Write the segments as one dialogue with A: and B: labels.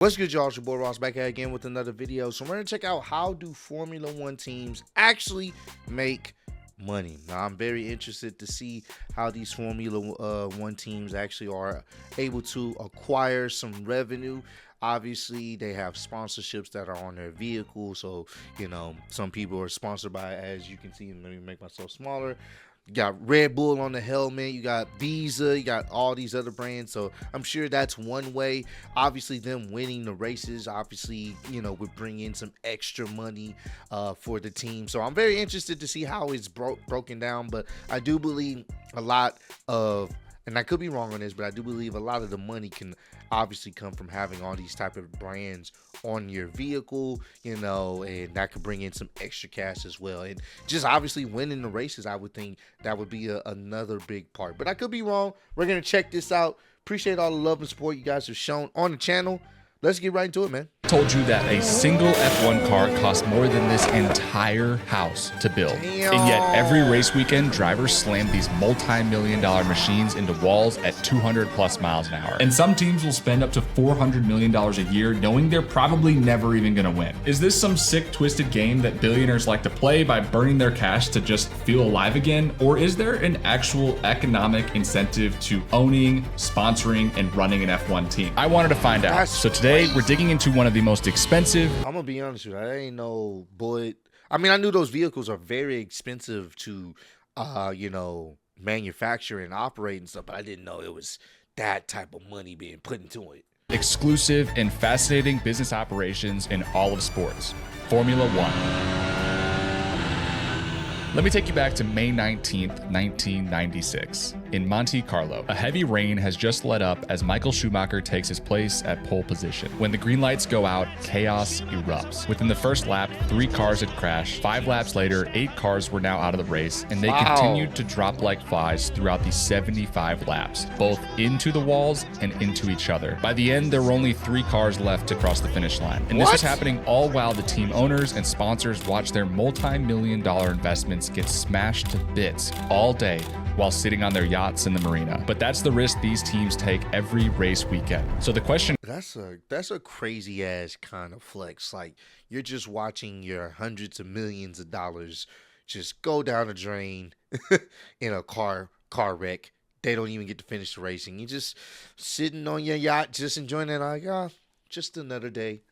A: What's good, y'all? It's your boy Ross back here again with another video. So we're going to check out how do Formula One teams actually make money. Now, I'm very interested to see how these Formula One teams actually are able to acquire some revenue. Obviously, they have sponsorships that are on their vehicle. So, some people are sponsored by, as you can see, let me make myself smaller. You got Red Bull on the helmet, you got Visa, you got all these other brands. So I'm sure that's one way. Obviously, them winning the races, obviously, would bring in some extra money for the team. So I'm very interested to see how it's broken down. But I do believe a lot of, and I could be wrong on this, but I do believe a lot of the money can obviously come from having all these type of brands on your vehicle, and that could bring in some extra cash as well. And just obviously winning the races, I would think that would be another big part. But I could be wrong. We're going to check this out. Appreciate all the love and support you guys have shown on the channel. Let's get right into it, man.
B: Told you that a single F1 car costs more than this entire house to build.
A: Damn.
B: And yet every race weekend, drivers slam these multi-million-dollar machines into walls at 200 plus miles an hour. And some teams will spend up to $400 million a year knowing they're probably never even gonna win. Is this some sick, twisted game that billionaires like to play by burning their cash to just feel alive again? Or is there an actual economic incentive to owning, sponsoring, and running an F1 team? I wanted to find out. So today, we're digging into one of the most expensive.
A: I'm gonna be honest with you, I ain't no boy. I mean, I knew those vehicles are very expensive to manufacture and operate and stuff, but I didn't know it was that type of money being put into it.
B: Exclusive and fascinating business operations in all of sports. Formula One. Let me take you back to May 19th, 1996. In Monte Carlo, a heavy rain has just let up as Michael Schumacher takes his place at pole position. When the green lights go out, chaos erupts. Within the first lap, 3 cars had crashed. 5 laps later, 8 cars were now out of the race, and they continued to drop like flies throughout the 75 laps, both into the walls and into each other. By the end, there were only 3 cars left to cross the finish line. And this was happening all while the team owners and sponsors watched their multi-million-dollar investments get smashed to bits all day while sitting on their yachts in the marina. But that's the risk these teams take every race weekend. So the question...
A: That's a crazy ass kind of flex. Like, you're just watching your hundreds of millions of dollars just go down the drain in a car wreck. They don't even get to finish the racing. You're just sitting on your yacht, just enjoying it. Like, just another day.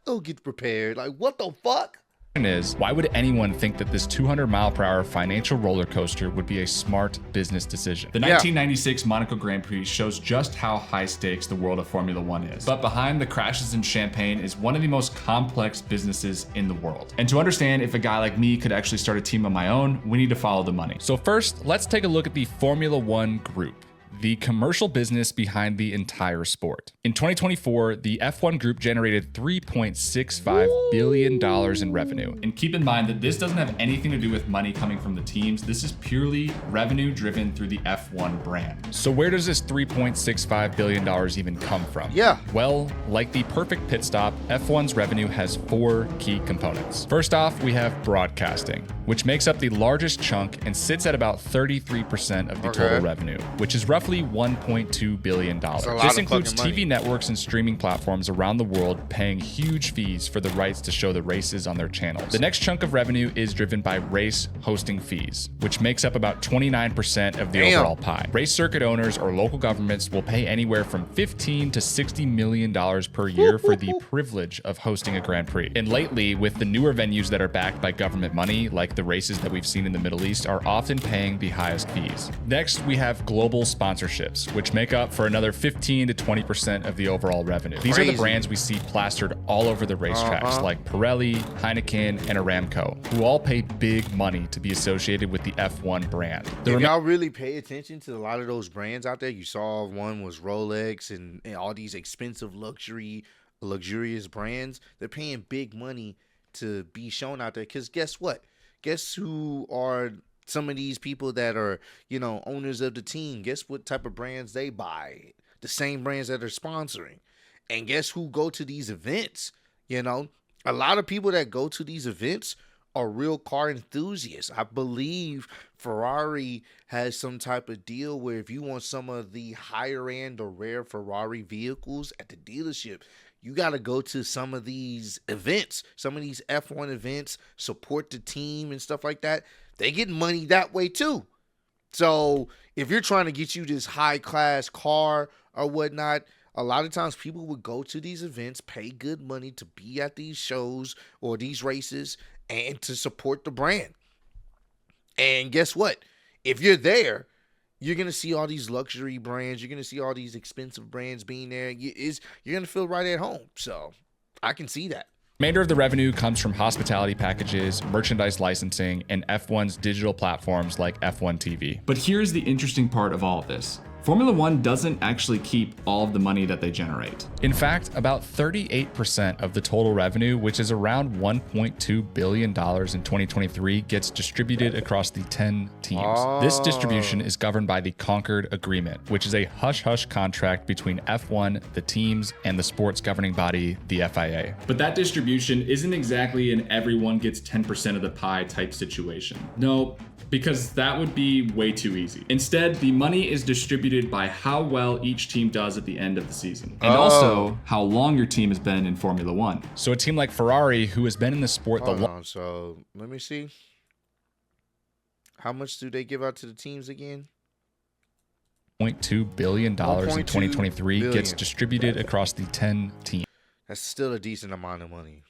A: It'll get prepared. Like, what the fuck?
B: Is why would anyone think that this 200-mile-per-hour financial roller coaster would be a smart business decision? The 1996 Monaco Grand Prix shows just how high stakes the world of Formula One is. But behind the crashes and champagne is one of the most complex businesses in the world. And to understand if a guy like me could actually start a team of my own, we need to follow the money. So first, let's take a look at the Formula One group, the commercial business behind the entire sport. In 2024, the F1 group generated $3.65 billion in revenue. And keep in mind that this doesn't have anything to do with money coming from the teams. This is purely revenue driven through the F1 brand. So where does this $3.65 billion even come from?
A: Yeah.
B: Well, like the perfect pit stop, F1's revenue has 4 key components. First off, we have broadcasting, which makes up the largest chunk and sits at about 33% of the total revenue, which is roughly $1.2 billion. This includes TV networks and streaming platforms around the world paying huge fees for the rights to show the races on their channels. The next chunk of revenue is driven by race hosting fees, which makes up about 29% of the overall pie. Race circuit owners or local governments will pay anywhere from $15 to $60 million per year for the privilege of hosting a Grand Prix. And lately, with the newer venues that are backed by government money, like the races that we've seen in the Middle East, are often paying the highest fees. Next, we have global sponsorships, which make up for another 15 to 20% of the overall revenue. These are the brands we see plastered all over the racetracks, like Pirelli, Heineken, and Aramco, who all pay big money to be associated with the F1 brand.
A: If y'all really pay attention to a lot of those brands out there, you saw one was Rolex and all these expensive luxurious brands. They're paying big money to be shown out there, because guess what? Guess who are some of these people that are, owners of the team? Guess what type of brands they buy? The same brands that are sponsoring. And guess who go to these events? A lot of people that go to these events are real car enthusiasts. I believe Ferrari has some type of deal where if you want some of the higher end or rare Ferrari vehicles at the dealership, you got to go to some of these events, some of these F1 events, support the team and stuff like that. They get money that way too. So if you're trying to get you this high class car or whatnot, a lot of times people would go to these events, pay good money to be at these shows or these races and to support the brand. And guess what? If you're there, you're going to see all these luxury brands. You're going to see all these expensive brands being there. You're going to feel right at home. So I can see that.
B: Remainder of the revenue comes from hospitality packages, merchandise licensing, and F1's digital platforms like F1 TV.
C: But here's the interesting part of all of this. Formula One doesn't actually keep all of the money that they generate.
B: In fact, about 38% of the total revenue, which is around $1.2 billion in 2023, gets distributed across the 10 teams. This distribution is governed by the Concord Agreement, which is a hush-hush contract between F1, the teams, and the sports governing body, the FIA.
C: But that distribution isn't exactly an everyone gets 10% of the pie type situation. No, because that would be way too easy. Instead, the money is distributed by how well each team does at the end of the season. And also how long your team has been in Formula One.
B: So a team like Ferrari, who has been in the sport
A: So let me see. How much do they give out to the teams again?
B: $0.2 billion in 2023 gets distributed across the 10 teams.
A: That's still a decent amount of money.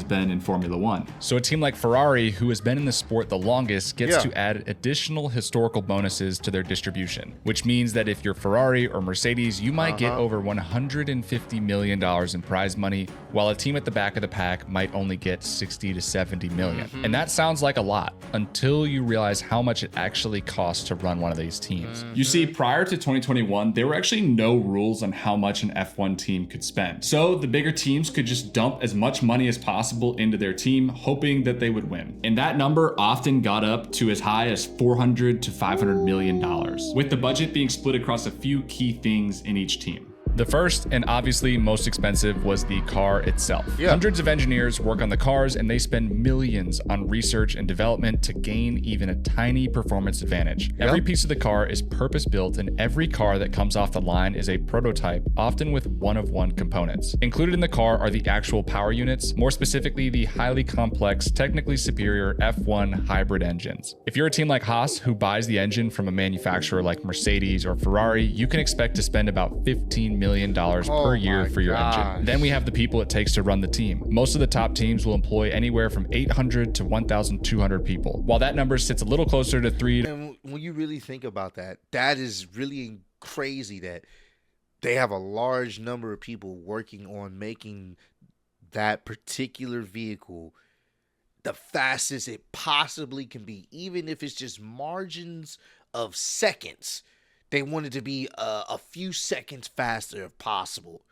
C: Been in Formula One.
B: So a team like Ferrari, who has been in the sport the longest, gets to add additional historical bonuses to their distribution, which means that if you're Ferrari or Mercedes, you might get over $150 million in prize money, while a team at the back of the pack might only get 60 to 70 million. And that sounds like a lot until you realize how much it actually costs to run one of these teams.
C: You see, prior to 2021, there were actually no rules on how much an F1 team could spend. So the bigger teams could just dump as much money as possible into their team, hoping that they would win. And that number often got up to as high as $400 to $500 million, with the budget being split across a few key things in each team.
B: The first and obviously most expensive was the car itself. Hundreds of engineers work on the cars and they spend millions on research and development to gain even a tiny performance advantage. Every piece of the car is purpose-built and every car that comes off the line is a prototype, often with one-of-one components. Included in the car are the actual power units, more specifically the highly complex, technically superior F1 hybrid engines. If you're a team like Haas who buys the engine from a manufacturer like Mercedes or Ferrari, you can expect to spend about $15 million per year for your engine. Then we have the people it takes to run the team. Most of the top teams will employ anywhere from 800 to 1,200 people, while that number sits a little closer to 3.
A: And when you really think about that, that is really crazy that they have a large number of people working on making that particular vehicle the fastest it possibly can be, even if it's just margins of seconds. They want it to be a few seconds faster if possible.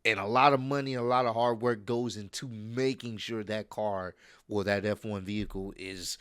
A: And a lot of money, a lot of hard work goes into making sure that car or that F1 vehicle is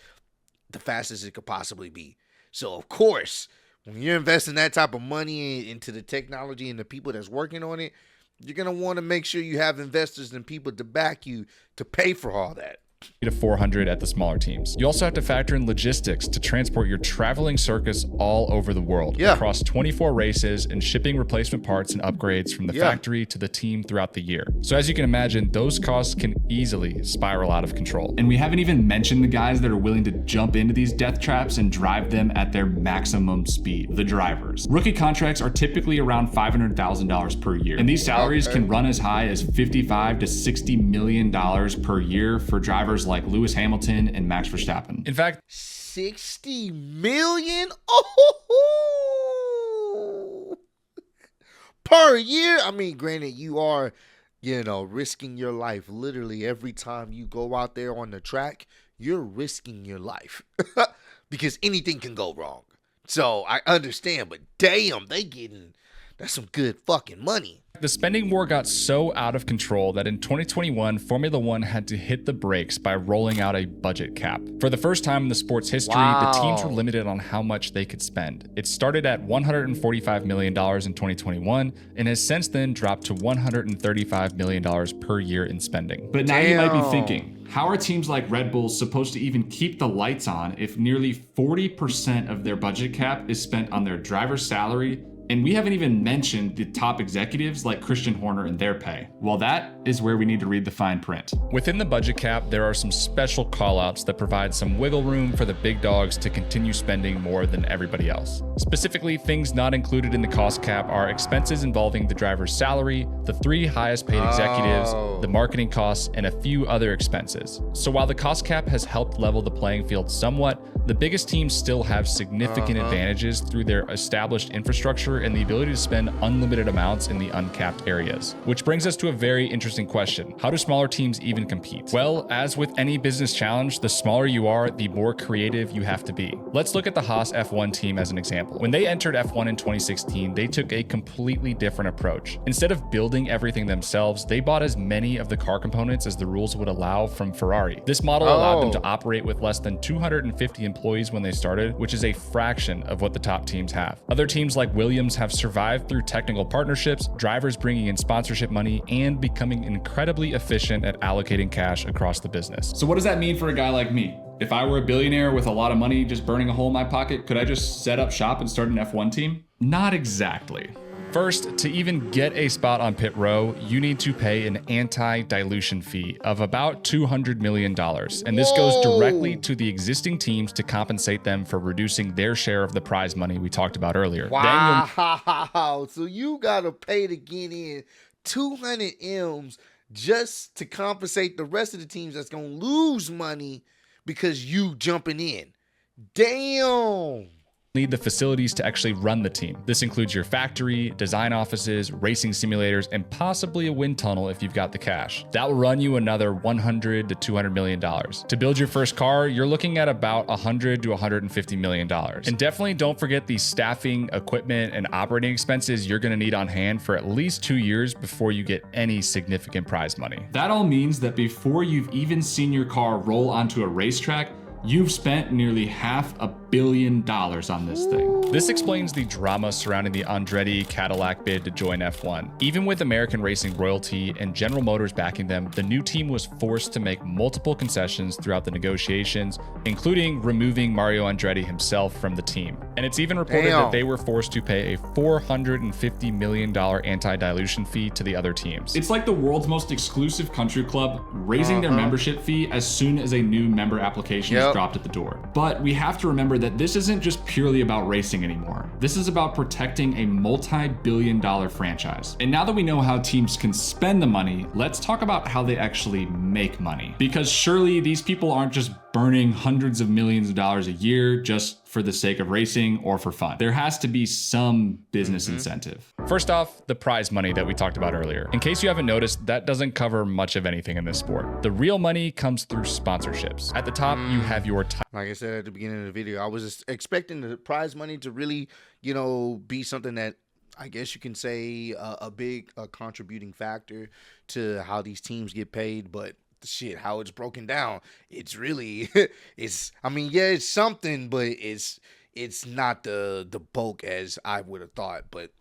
A: the fastest it could possibly be. So, of course, when you're investing that type of money into the technology and the people that's working on it, you're going to want to make sure you have investors and people to back you to pay for all that.
B: To 400 at the smaller teams. You also have to factor in logistics to transport your traveling circus all over the world, across 24 races and shipping replacement parts and upgrades from the factory to the team throughout the year. So as you can imagine, those costs can easily spiral out of control.
C: And we haven't even mentioned the guys that are willing to jump into these death traps and drive them at their maximum speed, the drivers. Rookie contracts are typically around $500,000 per year, and these salaries can run as high as $55 to $60 million per year for drivers like Lewis Hamilton and Max Verstappen.
B: In fact,
A: 60 million oh, per year. I mean, granted, you are, risking your life literally every time you go out there on the track. You're risking your life because anything can go wrong. So I understand, but damn, that's some good fucking money.
B: The spending war got so out of control that in 2021, Formula One had to hit the brakes by rolling out a budget cap. For the first time in the sport's history, the teams were limited on how much they could spend. It started at $145 million in 2021 and has since then dropped to $135 million per year in spending.
C: But now you might be thinking, how are teams like Red Bull supposed to even keep the lights on if nearly 40% of their budget cap is spent on their driver's salary, And we haven't even mentioned the top executives like Christian Horner and their pay. Well, that is where we need to read the fine print.
B: Within the budget cap, there are some special callouts that provide some wiggle room for the big dogs to continue spending more than everybody else. Specifically, things not included in the cost cap are expenses involving the driver's salary, the 3 highest paid executives, the marketing costs, and a few other expenses. So while the cost cap has helped level the playing field somewhat, the biggest teams still have significant advantages through their established infrastructure and the ability to spend unlimited amounts in the uncapped areas. Which brings us to a very interesting question. How do smaller teams even compete? Well, as with any business challenge, the smaller you are, the more creative you have to be. Let's look at the Haas F1 team as an example. When they entered F1 in 2016, they took a completely different approach. Instead of building everything themselves, they bought as many of the car components as the rules would allow from Ferrari. This model allowed them to operate with less than 250 employees when they started, which is a fraction of what the top teams have. Other teams like Williams have survived through technical partnerships, drivers bringing in sponsorship money, and becoming incredibly efficient at allocating cash across the business.
C: So what does that mean for a guy like me? If I were a billionaire with a lot of money just burning a hole in my pocket, could I just set up shop and start an F1 team? Not exactly.
B: First, to even get a spot on pit row, you need to pay an anti-dilution fee of about $200 million. And this goes directly to the existing teams to compensate them for reducing their share of the prize money we talked about earlier.
A: Wow. So you got to pay to get in 200 M's just to compensate the rest of the teams that's going to lose money because you jumping in. Damn.
B: Need the facilities to actually run the team. This includes your factory, design offices, racing simulators, and possibly a wind tunnel if you've got the cash. That will run you another $100 to $200 million. To build your first car, you're looking at about $100 to $150 million. And definitely don't forget the staffing, equipment, and operating expenses you're going to need on hand for at least 2 years before you get any significant prize money.
C: That all means that before you've even seen your car roll onto a racetrack, you've spent nearly $500 million on this thing.
B: This explains the drama surrounding the Andretti Cadillac bid to join F1. Even with American racing royalty and General Motors backing them, the new team was forced to make multiple concessions throughout the negotiations, including removing Mario Andretti himself from the team. And it's even reported that they were forced to pay a $450 million anti-dilution fee to the other teams.
C: It's like the world's most exclusive country club raising their membership fee as soon as a new member application is dropped at the door. But we have to remember that this isn't just purely about racing anymore. This is about protecting a multi-billion-dollar franchise. And now that we know how teams can spend the money, let's talk about how they actually make money. Because surely these people aren't just burning hundreds of millions of dollars a year just for the sake of racing or for fun. There has to be some business incentive.
B: First off, the prize money that we talked about earlier. In case you haven't noticed, that doesn't cover much of anything in this sport. The real money comes through sponsorships. At the top, you have your
A: like I said at the beginning of the video, I was just expecting the prize money to really, be something that I guess you can say a big contributing factor to how these teams get paid, but shit, how it's broken down, it's really, it's something, but it's not the bulk as I would have thought, but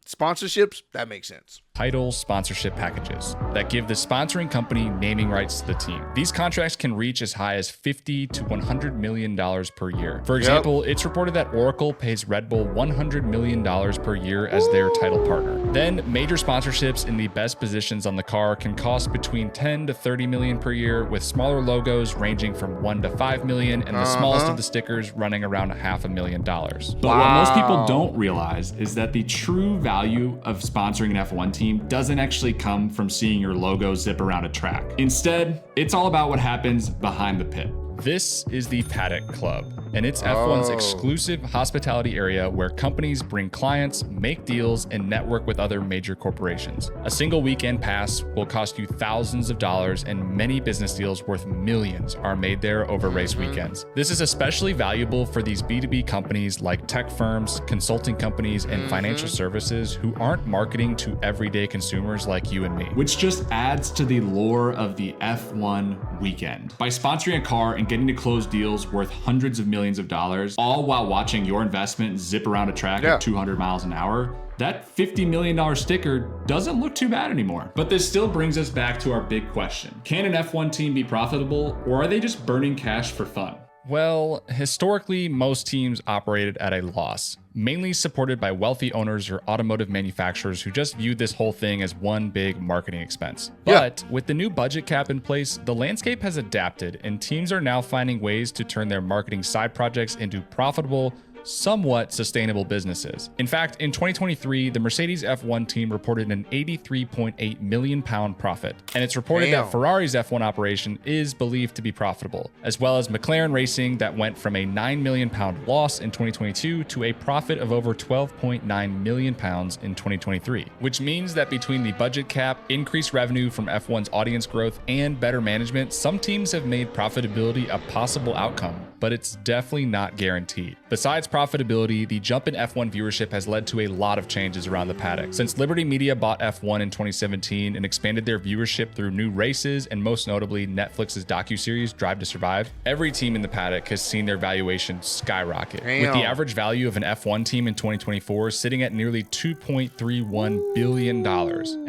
A: sponsorships, that makes sense.
B: Title sponsorship packages that give the sponsoring company naming rights to the team. These contracts can reach as high as $50 to $100 million per year. For example, it's reported that Oracle pays Red Bull $100 million per year as their title partner. Then major sponsorships in the best positions on the car can cost between 10 to 30 million per year, with smaller logos ranging from 1 to 5 million and the smallest of the stickers running around $500,000.
C: But what most people don't realize is that the true value of sponsoring an F1 team doesn't actually come from seeing your logo zip around a track. Instead, it's all about what happens behind the pit.
B: This is the Paddock Club, and it's F1's exclusive hospitality area where companies bring clients, make deals, and network with other major corporations. A single weekend pass will cost you thousands of dollars, and many business deals worth millions are made there over race weekends. This is especially valuable for these B2B companies like tech firms, consulting companies, and financial services who aren't marketing to everyday consumers like you and me.
C: Which just adds to the lure of the F1 weekend. By sponsoring a car and getting to close deals worth hundreds of millions of dollars, all while watching your investment zip around a track at 200 miles an hour, that $50 million sticker doesn't look too bad anymore. But this still brings us back to our big question. Can an F1 team be profitable, or are they just burning cash for fun?
B: Well, historically, most teams operated at a loss, mainly supported by wealthy owners or automotive manufacturers who just viewed this whole thing as one big marketing expense. But with the new budget cap in place, the landscape has adapted, and teams are now finding ways to turn their marketing side projects into profitable, somewhat sustainable businesses. In fact, in 2023, the Mercedes F1 team reported an £83.8 million profit, and it's reported that Ferrari's F1 operation is believed to be profitable, as well as McLaren Racing that went from a £9 million loss in 2022 to a profit of over £12.9 million in 2023, which means that between the budget cap, increased revenue from F1's audience growth, and better management, some teams have made profitability a possible outcome, but it's definitely not guaranteed. Besides profitability, the jump in F1 viewership has led to a lot of changes around the paddock. Since Liberty Media bought F1 in 2017 and expanded their viewership through new races and most notably Netflix's docuseries Drive to Survive, every team in the paddock has seen their valuation skyrocket. With the average value of an F1 team in 2024 sitting at nearly $2.31 billion,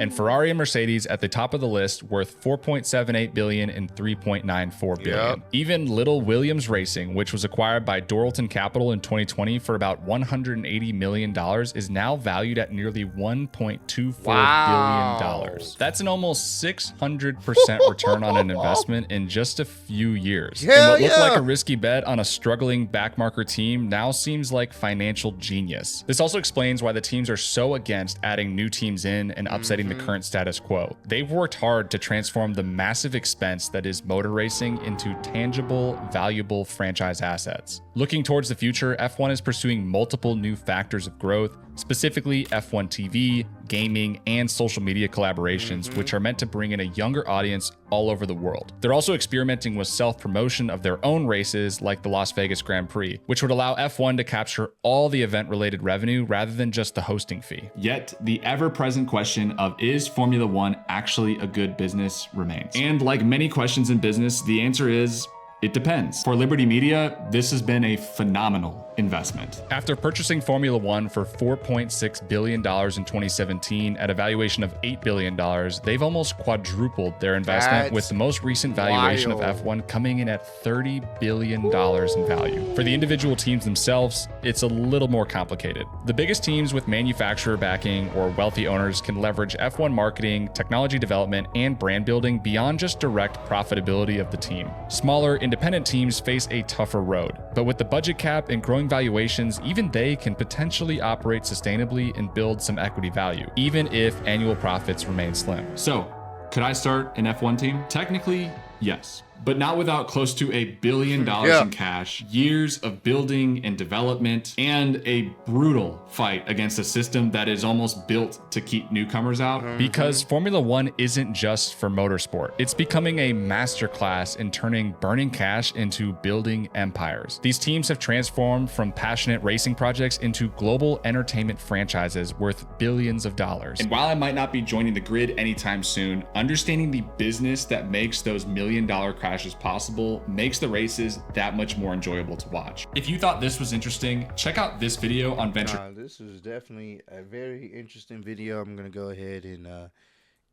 B: and Ferrari and Mercedes at the top of the list worth $4.78 billion and $3.94 billion. Even Little Williams Racing, which was acquired by Doralton Capital in 2020 for about $180 million, is now valued at nearly $1.24 billion. That's an almost 600% return on an investment in just a few years. And what looked like a risky bet on a struggling backmarker team now seems like financial genius. This also explains why the teams are so against adding new teams in and upsetting the current status quo. They've worked hard to transform the massive expense that is motor racing into tangible, valuable franchise assets. Looking towards the future, F1 is pursuing multiple new factors of growth, specifically F1 TV, gaming, and social media collaborations, which are meant to bring in a younger audience all over the world. They're also experimenting with self-promotion of their own races like the Las Vegas Grand Prix, which would allow F1 to capture all the event-related revenue rather than just the hosting fee.
C: Yet, the ever-present question of is Formula One actually a good business remains. And like many questions in business, the answer is it depends. For Liberty Media, this has been a phenomenal investment.
B: After purchasing Formula One for $4.6 billion in 2017 at a valuation of $8 billion, they've almost quadrupled their investment, with the most recent valuation of F1 coming in at $30 billion in value. For the individual teams themselves, it's a little more complicated. The biggest teams with manufacturer backing or wealthy owners can leverage F1 marketing, technology development, and brand building beyond just direct profitability of the team. Smaller, independent teams face a tougher road, but with the budget cap and growing valuations, even they can potentially operate sustainably and build some equity value, even if annual profits remain slim.
C: So, could I start an F1 team? Technically, yes. But not without close to $1 billion in cash, years of building and development, and a brutal fight against a system that is almost built to keep newcomers out.
B: Because Formula One isn't just for motorsport. It's becoming a masterclass in turning burning cash into building empires. These teams have transformed from passionate racing projects into global entertainment franchises worth billions of dollars.
C: And while I might not be joining the grid anytime soon, understanding the business that makes those $1 million crashes possible makes the races that much more enjoyable to watch. If you thought this was interesting, check out this video on venture.
A: This is definitely a very interesting video. I'm gonna go ahead and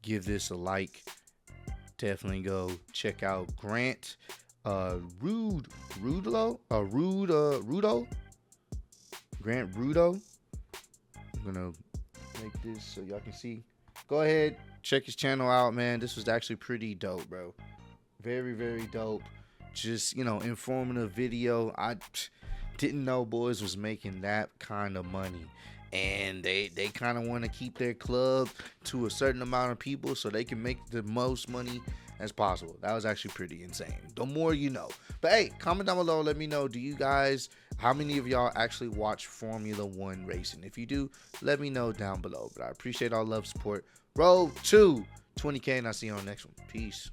A: give this a like. Definitely go check out Grant Rudo Grant Rudo. I'm gonna make this so y'all can see. Go ahead, check his channel out, man. This was actually pretty dope, bro. Very, very dope. Just, you know, informative video. I didn't know boys was making that kind of money. And they kind of want to keep their club to a certain amount of people so they can make the most money as possible. That was actually pretty insane. The more you know. But hey, comment down below. Let me know, do you guys, how many of y'all actually watch Formula One racing? If you do, let me know down below. But I appreciate all love, support. Road to 20K, and I'll see you on the next one. Peace.